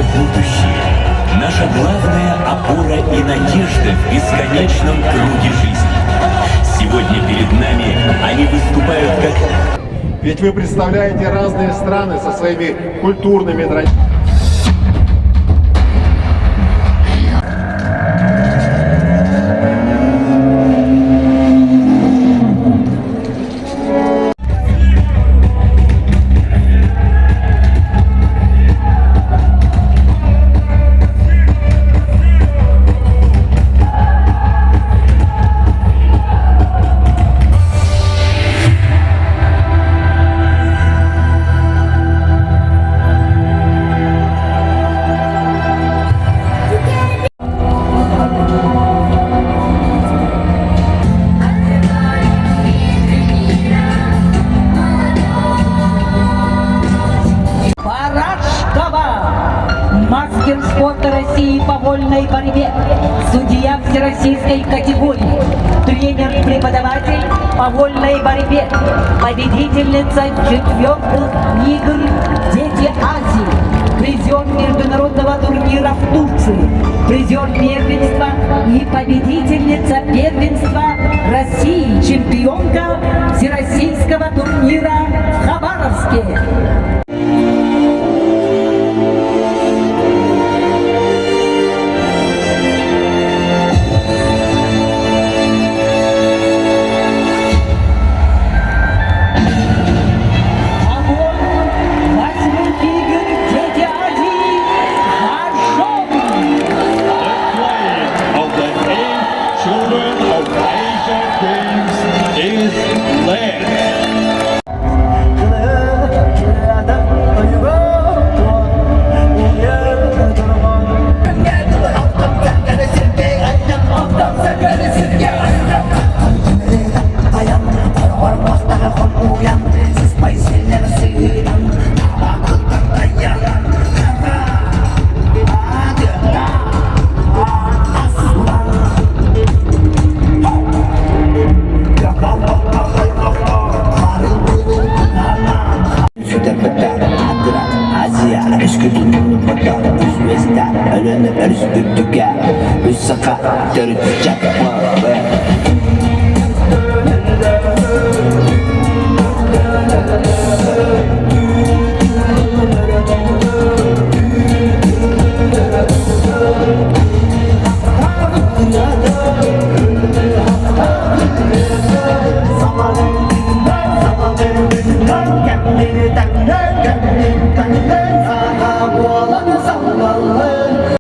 наше будущее, наша главная опора и надежда в бесконечном круге жизни. Сегодня перед нами они выступают как... Ведь вы представляете разные страны со своими культурными традициями. Мастер спорта России по вольной борьбе, судья всероссийской категории, тренер-преподаватель по вольной борьбе, победительница 4-х игр «Дети Азии», призер международного турнира в Турции, призер первенства и победительница первенства России, чемпионка всероссийского турнира в Хабаровске.